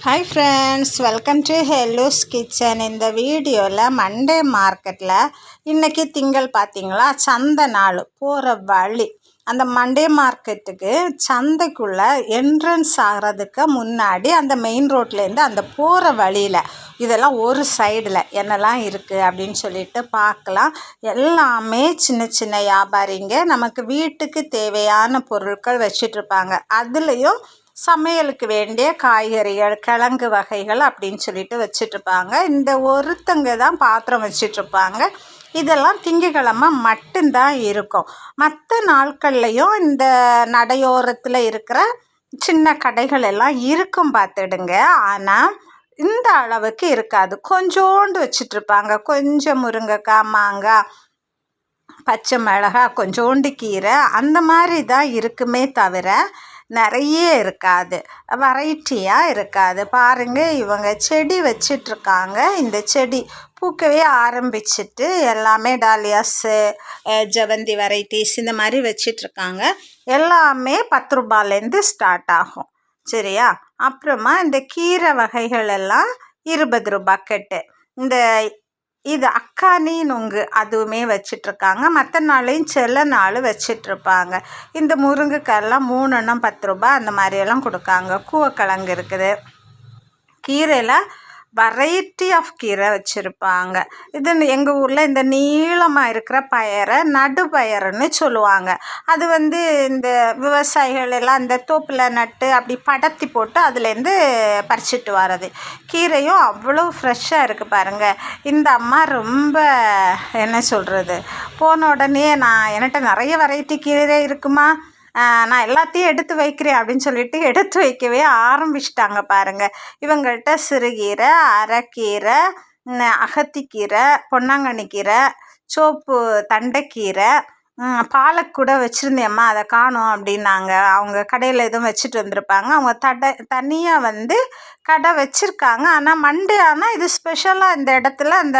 Hi friends, welcome to ஹெல்லூஸ் kitchen. இந்த வீடியோவில் மண்டே மார்க்கெட்டில் இன்றைக்கி திங்கள் பார்த்தீங்களா, சந்தை நாள் போகிற வழி. அந்த மண்டே மார்க்கெட்டுக்கு சந்தைக்குள்ளே என்ட்ரன்ஸ் ஆகிறதுக்கு முன்னாடி அந்த மெயின் ரோட்லேருந்து அந்த போகிற வழியில் இதெல்லாம் ஒரு சைடில் என்னெல்லாம் இருக்குது அப்படின்னு சொல்லிட்டு பார்க்கலாம். எல்லாமே சின்ன சின்ன வியாபாரிங்க நமக்கு வீட்டுக்கு தேவையான பொருட்கள் வச்சிட்ருப்பாங்க. அதுலேயும் சமையலுக்கு வேண்டிய காய்கறிகள், கிழங்கு வகைகள் அப்படின்னு சொல்லிட்டு வச்சிட்ருப்பாங்க. இந்த ஒருத்தங்க தான் பாத்திரம் வச்சிட்ருப்பாங்க. இதெல்லாம் திங்கக்கிழமை மட்டும்தான் இருக்கும். மற்ற நாட்கள்லையும் இந்த நடையோரத்தில் இருக்கிற சின்ன கடைகள் எல்லாம் இருக்கும் பார்த்துடுங்க. ஆனால் இந்த அளவுக்கு இருக்காது. கொஞ்சோண்டு வச்சிட்ருப்பாங்க. கொஞ்சம் முருங்கைக்காய், மாங்காய், பச்சை மிளகாய், கொஞ்சோண்டு கீரை, அந்த மாதிரி தான் இருக்குமே தவிர நிறைய இருக்காது, வெரைட்டியாக இருக்காது. பாருங்கள், இவங்க செடி வச்சிட்ருக்காங்க. இந்த செடி பூக்கவே ஆரம்பிச்சிட்டு எல்லாமே டாலியாஸு, ஜவந்தி வெரைட்டிஸ் இந்த மாதிரி வச்சிட்ருக்காங்க. எல்லாமே 10 ரூபாயிலேருந்து ஸ்டார்ட் ஆகும். சரியா? அப்புறமா இந்த கீரை வகைகள் எல்லாம் 20 ரூபா கட்டு. இந்த இது அக்கானி நொங்கு அதுவுமே வச்சிட்ருக்காங்க. மற்ற நாளையும் சில நாள் வச்சிட்ருப்பாங்க. இந்த முருங்கைக்காயெல்லாம் 3 எண்ணம் 10 ரூபா அந்த மாதிரியெல்லாம் கொடுக்காங்க. கூவக்கிழங்கு இருக்குது. கீரையில் வெரைட்டி ஆஃப் கீரை வச்சுருப்பாங்க. இது எங்கள் ஊரில் இந்த நீளமாக இருக்கிற பயரை நடுப்பயருன்னு சொல்லுவாங்க. அது இந்த விவசாயிகள் எல்லாம் இந்த தோப்பில் நட்டு அப்படி படர்த்தி போட்டு அதுலேருந்து பறிச்சிட்டு வர்றது. கீரையும் அவ்வளோ ஃப்ரெஷ்ஷாக இருக்குது பாருங்கள். இந்த அம்மா ரொம்ப என்ன சொல்கிறது, போன உடனே என்கிட்ட நிறைய வெரைட்டி கீரை இருக்குமா, நான் எல்லாத்தையும் எடுத்து வைக்கிறேன் அப்படின்னு சொல்லிட்டு எடுத்து வைக்கவே ஆரம்பிச்சிட்டாங்க பாருங்கள். இவங்கள்ட்ட சிறுகீரை, அரைக்கீரை, அகத்திக்கீரை, பொன்னாங்கண்ணி கீரை, சோப்பு தண்டைக்கீரை, பாலக் கூட வச்சுருந்தேம்மா அதை காணோம் அப்படின்னாங்க. அவங்க கடையில் எதுவும் வச்சுட்டு வந்திருப்பாங்க. அவங்க தனியாக கடை வச்சுருக்காங்க. ஆனால் மண்டே ஆனால் இது ஸ்பெஷலாக இந்த இடத்துல அந்த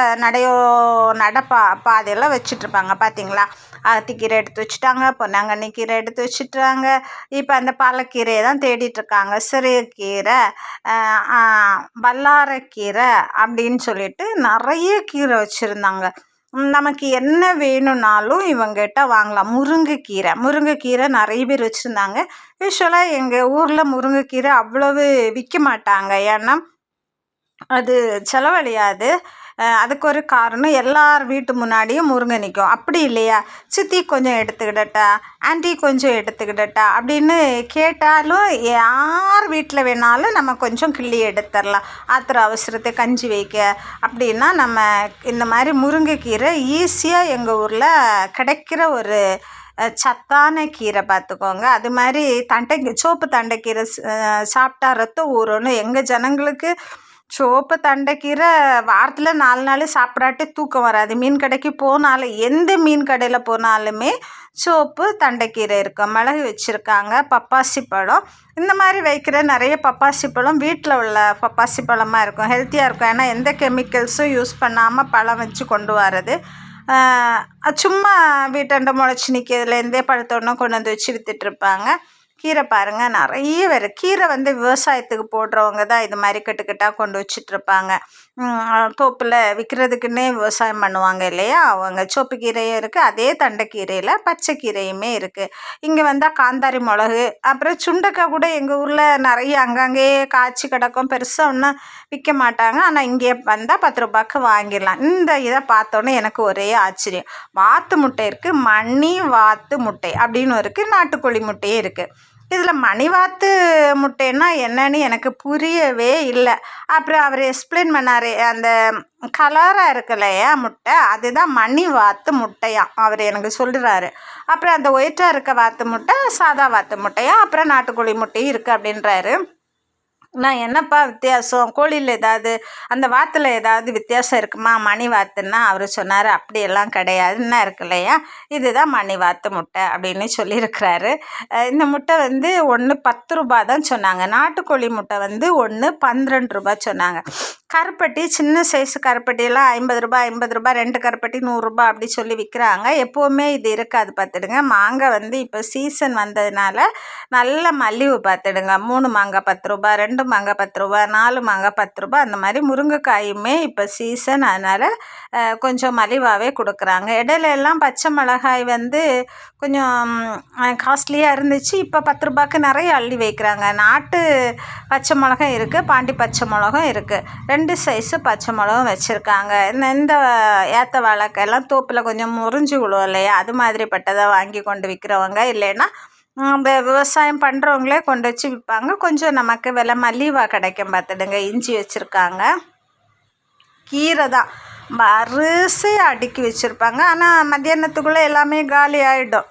பாதையெல்லாம் வச்சிட்ருப்பாங்க பார்த்தீங்களா. அகத்திக்கீரை எடுத்து வச்சுட்டாங்க, பொன்னாங்கண்ணி கீரை எடுத்து வச்சுட்டாங்க. இப்போ அந்த பாலக்கீரையை தான் தேடிட்டுருக்காங்க. சிறுகீரை, வல்லாரக்கீரை அப்படின்னு சொல்லிட்டு நிறைய கீரை வச்சுருந்தாங்க. நமக்கு என்ன வேணும்னாலும் இவங்ககிட்ட வாங்கலாம். முருங்கைக்கீரை நிறைய பேர் வச்சுருந்தாங்க. யூஸ்வலாக எங்கள் ஊரில் முருங்கைக்கீரை அவ்வளவு விற்க மாட்டாங்க. ஏன்னா அது செலவழியாது. அதுக்கு ஒரு காரணம், எல்லார் வீட்டு முன்னாடியும் முருங்கை நிற்கும். அப்படி இல்லையா, சித்தி கொஞ்சம் எடுத்துக்கிடட்டா, ஆண்டி கொஞ்சம் எடுத்துக்கிடட்டா அப்படின்னு கேட்டாலும் யார் வீட்டில் வேணாலும் நம்ம கொஞ்சம் கிள்ளி எடுத்துடலாம். ஆத்திர அவசரத்தை கஞ்சி வைக்க அப்படின்னா நம்ம இந்த மாதிரி முருங்கைக்கீரை ஈஸியாக எங்கள் ஊரில் கிடைக்கிற ஒரு சத்தான கீரை பார்த்துக்கோங்க. அது மாதிரி சோப்பு தண்டைக்கீரை சாப்பிட்டா ரத்தம் ஊறணும். எங்கள் ஜனங்களுக்கு சோப்பு தண்டைக்கீரை வாரத்தில் 4 நாள் சாப்பிடாட்டி தூக்கம் வராது. மீன் கடைக்கு போனாலும், எந்த மீன் கடையில் போனாலுமே சோப்பு தண்டைக்கீரை இருக்கும். மிளகு வச்சுருக்காங்க. பப்பாசி பழம், இந்த மாதிரி வைக்கிற நிறைய பப்பாசி பழம் வீட்டில் உள்ள பப்பாசி பழமாக இருக்கும். ஹெல்த்தியாக இருக்கும். ஏன்னா எந்த கெமிக்கல்ஸும் யூஸ் பண்ணாமல் பழம் வச்சு கொண்டு வரது. சும்மா வீட்டாண்ட முளைச்சி நிற்கிறதுலேருந்தே பழத்தோடனே கொண்டு வந்து வச்சு விற்றுட்ருப்பாங்க. கீரை பாருங்கள், நிறைய பேர் கீரை விவசாயத்துக்கு போடுறவங்க தான் இது மாதிரி கட்டுக்கட்டாக கொண்டு வச்சிட்ருப்பாங்க. தோப்பில் விற்கிறதுக்குன்னே விவசாயம் பண்ணுவாங்க இல்லையா, அவங்க சோப்பு கீரையும் இருக்குது. அதே தண்டைக்கீரையில் பச்சை கீரையுமே இருக்குது. இங்கே வந்தால் காந்தாரி மிளகு, அப்புறம் சுண்டைக்காய் கூட எங்கள் ஊரில் நிறைய அங்கங்கேயே காய்ச்சி கிடக்கும். பெருசாக ஒன்றும் விற்க மாட்டாங்க. ஆனால் இங்கே வந்தால் 10 ரூபாய்க்கு வாங்கிடலாம். இந்த இதை பார்த்தோன்னே எனக்கு ஒரே ஆச்சரியம். வாத்து முட்டை இருக்குது, மணி வாத்து முட்டை அப்படின்னு இருக்குது, நாட்டுக்கோழி முட்டையும் இருக்குது. இதில் மணிவாத்து முட்டைன்னா என்னன்னு எனக்கு புரியவே இல்லை. அப்புறம் அவர் எக்ஸ்பிளைன் பண்ணார். அந்த கலராக இருக்குல்லையா முட்டை, அதுதான் மணி வாத்து முட்டையா அவர் எனக்கு சொல்கிறாரு. அப்புறம் அந்த ஒயிட்டாக இருக்க வாத்து முட்டை சாதா வாத்து முட்டையா, அப்புறம் நாட்டுக்கோழி முட்டையும் இருக்குது அப்படின்றாரு. நான் என்னப்பா வித்தியாசம், கோழியில் ஏதாவது அந்த வாத்தில் ஏதாவது வித்தியாசம் இருக்குமா மணி வாத்துன்னா? அவர் சொன்னார், அப்படியெல்லாம் கிடையாது, என்ன இருக்கு இல்லையா, இதுதான் மணி வாத்து முட்டை அப்படின்னு சொல்லியிருக்கிறாரு. இந்த முட்டை ஒன்று 10 ரூபா தான் சொன்னாங்க. நாட்டுக்கோழி முட்டை ஒன்று 12 ரூபா சொன்னாங்க. கருப்பட்டி சின்ன சைஸு கருப்பட்டியெல்லாம் 50 ரூபாய் 50 ரூபாய் 2 கருப்பட்டி 100 ரூபாய் அப்படி சொல்லி விற்கிறாங்க. எப்போவுமே இது இருக்காது பார்த்துடுங்க. மாங்காய் வந்து இப்போ சீசன் வந்ததுனால நல்ல மலிவு பார்த்துடுங்க. 3 மாங்காய் 10 ரூபாய், 2 மாங்காய் 10 ரூபாய், 4 மாங்காய் 10 ரூபாய். அந்த மாதிரி முருங்கைக்காயுமே இப்போ சீசன், அதனால் கொஞ்சம் மலிவாகவே கொடுக்குறாங்க. இடையில எல்லாம் பச்சை மிளகாய் வந்து கொஞ்சம் காஸ்ட்லியாக இருந்துச்சு. இப்போ 10 ரூபாய்க்கு நிறைய அள்ளி வைக்கிறாங்க. நாட்டு பச்சை மிளகாய் இருக்குது, பாண்டி பச்சை மிளகும் இருக்குது. 2 சைஸு பச்சை மிளகும் வச்சுருக்காங்க. இந்த ஏற்ற வாழைக்காயெல்லாம் தோப்பில் கொஞ்சம் முறிஞ்சு விழுவும் இல்லையா, அது மாதிரிப்பட்டதை வாங்கி கொண்டு விற்கிறவங்க, இல்லைன்னா இந்த விவசாயம் பண்ணுறவங்களே கொண்டு வச்சு விற்பாங்க. கொஞ்சம் நமக்கு விலை மலிவாக கிடைக்கும் பார்த்துடுங்க. இஞ்சி வச்சுருக்காங்க. கீரை தான் வரிசையாக அடுக்கி வச்சுருப்பாங்க. ஆனால் மத்தியானத்துக்குள்ளே எல்லாமே காலி ஆகிடும்.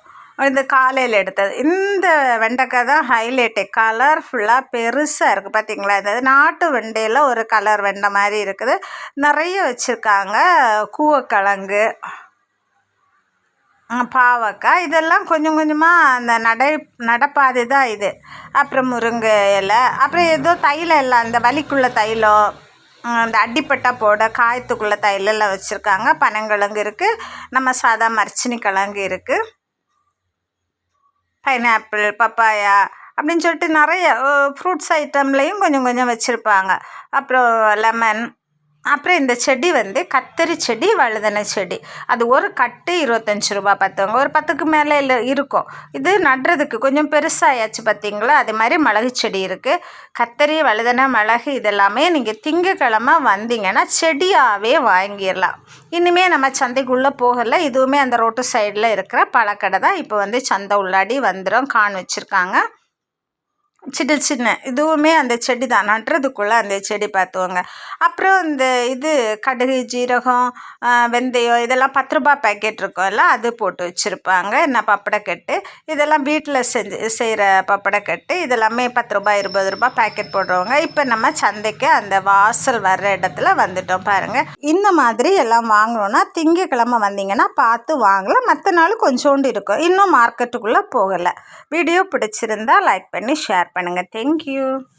இந்த காலையில் எடுத்தது இந்த வெண்டைக்காய் தான் ஹைலைட்டு. கலர்ஃபுல்லாக பெருசாக இருக்குது பார்த்திங்களா. இது நாட்டு வெண்டையில் ஒரு கலர் வெண்டை மாதிரி இருக்குது. நிறைய வச்சுருக்காங்க. கூவக்கிழங்கு, பாவக்காய், இதெல்லாம் கொஞ்சம் கொஞ்சமாக அந்த நடைபாதை தான் இது. அப்புறம் முருங்கை இலை, அப்புறம் ஏதோ தைலம் எல்லாம் அந்த வலிக்குள்ள தைலம், அந்த அடிப்பட்டா போட காயத்துக்குள்ளே தைலெல்லாம் வச்சுருக்காங்க. பனங்கிழங்கு இருக்குது, நம்ம சாதா மரச்சினி கிழங்கு இருக்குது, பைனாப்பிள், பப்பாயா அப்படின்னு சொல்லிட்டு நிறைய ஃப்ரூட்ஸ் ஐட்டம்லேயும் கொஞ்சம் கொஞ்சம் வச்சுருப்பாங்க. அப்புறம் லெமன். அப்புறம் இந்த செடி வந்து கத்தரி செடி, வழுதனை செடி. அது ஒரு கட்டு 25 ரூபா பார்த்துங்க. ஒரு 10க்கு மேலே இருக்கும். இது நடுறதுக்கு கொஞ்சம் பெருசாகியாச்சு பார்த்திங்களா. அது மாதிரி மிளகு செடி இருக்குது. கத்தரி, வழுதனை, மிளகு இதெல்லாமே நீங்கள் திங்கக்கிழமை வந்தீங்கன்னா செடியாகவே வாங்கிடலாம். இனிமேல் நம்ம சந்தைக்குள்ளே போகலை. இதுவுமே அந்த ரோட்டு சைடில் இருக்கிற பழக்கடை தான். இப்போ வந்து சந்தை உள்ளாடி வந்துடும். கான் வச்சுருக்காங்க. சின்ன இதுவுமே அந்த செடி தான். நடுறதுக்குள்ளே அந்த செடி பார்த்துவோங்க. அப்புறம் இந்த இது கடுகு, ஜீரகம், வெந்தயம் இதெல்லாம் 10 ரூபாய் பேக்கெட் இருக்கும்ல, அது போட்டு வச்சுருப்பாங்க. என்ன பப்படக்கட்டு, இதெல்லாம் வீட்டில் செய்கிற பப்படக்கட்டு. இதெல்லாமே 10 ரூபாய் 20 ரூபாய் பேக்கெட் போடுறவங்க. இப்போ நம்ம சந்தைக்கு அந்த வாசல் வர்ற இடத்துல வந்துட்டோம் பாருங்கள். இந்த மாதிரி எல்லாம் வாங்கணுன்னா திங்கக்கிழமை வந்தீங்கன்னா பார்த்து வாங்கலாம். மற்ற நாள் கொஞ்சோண்டு இருக்கும். இன்னும் மார்க்கெட்டுக்குள்ளே போகலை. வீடியோ பிடிச்சிருந்தா லைக் பண்ணி ஷேர் பண்ணுங்கள். தேங்க்யூ.